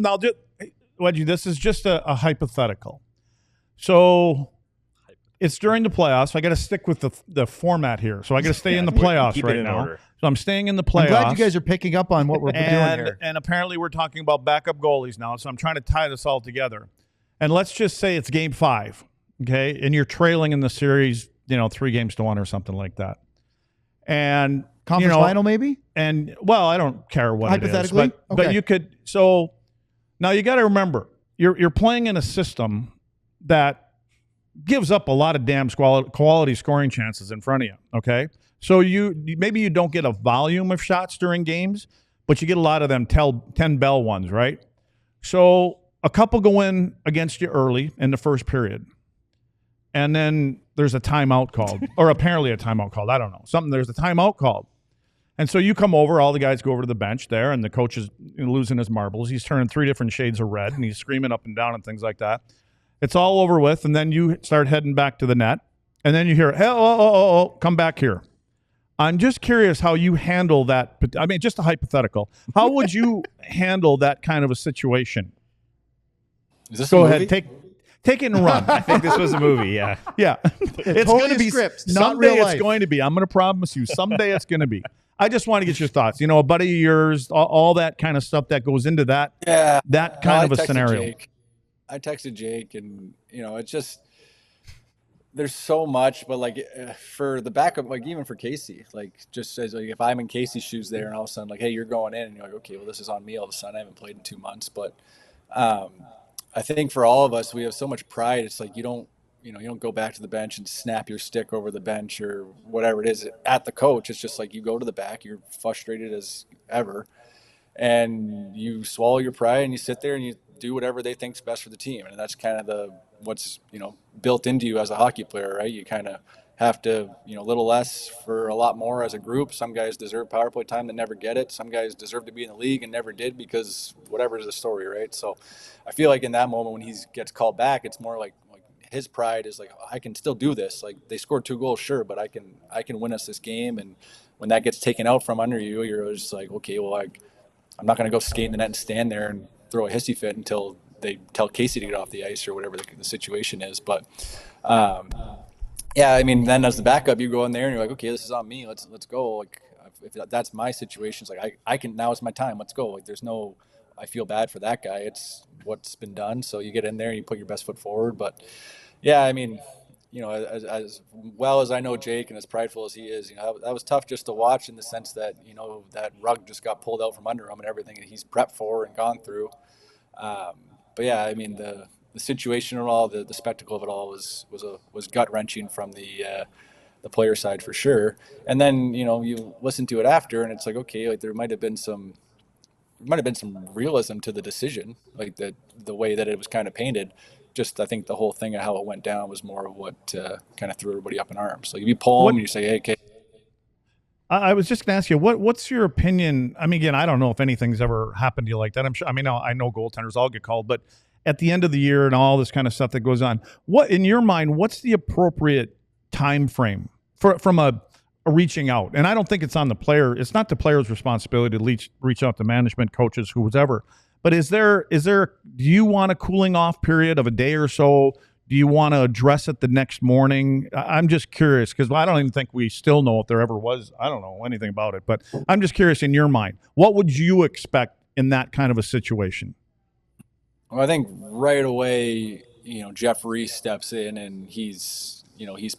Now, Wedgie, this is just a hypothetical. So it's during the playoffs. I got to stick with the format here. So I got to stay in the playoffs right now. Order. So I'm staying in the playoffs. I'm glad you guys are picking up on what we're doing here. And apparently we're talking about backup goalies now. So I'm trying to tie this all together. And let's just say it's game 5, okay? And you're trailing in the series, 3-1 or something like that. And conference final maybe? And well, I don't care what it is. Hypothetically? But you could. So now you got to remember, you're playing in a system that gives up a lot of damn quality scoring chances in front of you, okay? So maybe you don't get a volume of shots during games, but you get a lot of them 10-bell ones, right? So a couple go in against you early in the first period, and then there's a timeout called, or apparently a timeout called. I don't know. There's a timeout called. And so you come over, all the guys go over to the bench there, and the coach is losing his marbles. He's turning 3 different shades of red, and he's screaming up and down and things like that. It's all over with, and then you start heading back to the net, and then you hear, hey, oh, come back here. I'm just curious how you handle that. I mean, just a hypothetical. How would you handle that kind of a situation? Is this Go ahead, take it and run. I think this was a movie, yeah. Yeah. It's totally going to be script, not someday real life. it's going to be. I'm going to promise you. Someday it's going to be. I just want to get your thoughts. A buddy of yours, all that kind of stuff that goes into that. Yeah. That kind of a scenario. Jake. I texted Jake, and it's just there's so much, but for the backup, even for Casey, just says if I'm in Casey's shoes there, and all of a sudden hey, you're going in, and you're like, okay, well this is on me all of a sudden. I haven't played in 2 months, but I think for all of us, we have so much pride. It's you don't go back to the bench and snap your stick over the bench or whatever it is at the coach. It's just you go to the back, you're frustrated as ever, and you swallow your pride and you sit there and you do whatever they think's best for the team. And that's kind of what's built into you as a hockey player, right? You kind of have to, a little less for a lot more as a group. Some guys deserve power play time that never get it. Some guys deserve to be in the league and never did because whatever is the story, right? So I feel in that moment when he gets called back, it's more like his pride is I can still do this. They scored 2 goals, sure, but I can win us this game. And when that gets taken out from under you, you're just okay, well, I'm not going to go skate in the net and stand there and throw a hissy fit until they tell Casey to get off the ice or whatever the situation is. But yeah, I mean, then as the backup, you go in there and you're okay, this is on me. Let's go. If that's my situation, it's I can, now it's my time. Let's go. There's no, I feel bad for that guy. It's what's been done. So you get in there and you put your best foot forward. But yeah, I mean, as well as I know Jake and as prideful as he is, that was tough just to watch in the sense that, that rug just got pulled out from under him and everything that he's prepped for and gone through. But yeah, I mean, the situation and all, the spectacle of it all was gut wrenching from the player side for sure. And then, you listen to it after and it's okay, there might have been some realism to the decision, the way that it was kind of painted. Just I think the whole thing of how it went down was more of what kind of threw everybody up in arms. You pull them and you say, hey, okay. I was just going to ask you, what's your opinion? I mean, again, I don't know if anything's ever happened to you like that. I'm sure. I mean, I know goaltenders all get called, but at the end of the year and all this kind of stuff that goes on, what in your mind, what's the appropriate time frame from a reaching out? And I don't think it's on the player. It's not the player's responsibility to reach out to management, coaches, whoever. But is there? Do you want a cooling off period of a day or so? Do you want to address it the next morning? I'm just curious because I don't even think we still know if there ever was. I don't know anything about it, but I'm just curious in your mind, what would you expect in that kind of a situation? Well, I think right away, Jeff Reese steps in and he's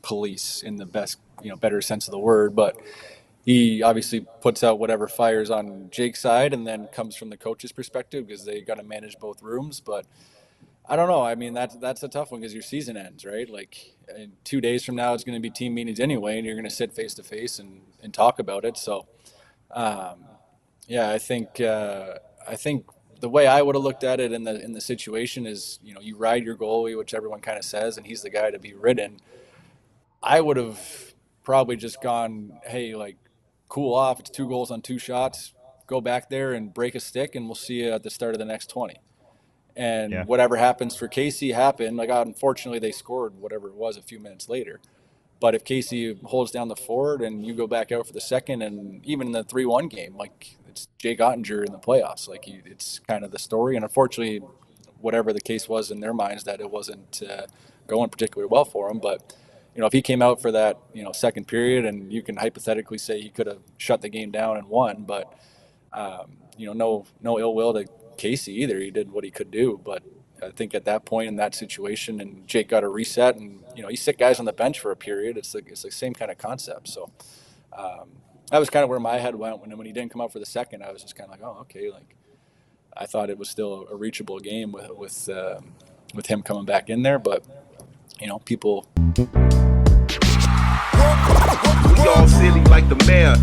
police in the best, better sense of the word, but he obviously puts out whatever fires on Jake's side and then comes from the coach's perspective because they got to manage both rooms. But I don't know. I mean, that's a tough one because your season ends, right? In 2 days from now, it's going to be team meetings anyway, and you're going to sit face to face and talk about it. So, yeah, I think the way I would have looked at it in the situation is, you ride your goalie, which everyone kind of says, and he's the guy to be ridden. I would have probably just gone, hey, cool off. It's 2 goals on 2 shots. Go back there and break a stick, and we'll see you at the start of the next 20. And whatever happens for Casey happened. Unfortunately, they scored whatever it was a few minutes later. But if Casey holds down the forward and you go back out for the second, and even in the 3-1 game, it's Jake Oettinger in the playoffs. Like it's kind of the story. And unfortunately, whatever the case was in their minds, that it wasn't going particularly well for him. But if he came out for that second period, and you can hypothetically say he could have shut the game down and won, but no ill will to Casey either. He did what he could do, but I think at that point in that situation, and Jake got a reset, and you sit guys on the bench for a period. It's the same kind of concept. So that was kind of where my head went when he didn't come out for the second. I was just kind of like, oh, okay. Like I thought it was still a reachable game with him coming back in there, but people. We all silly like the mayor.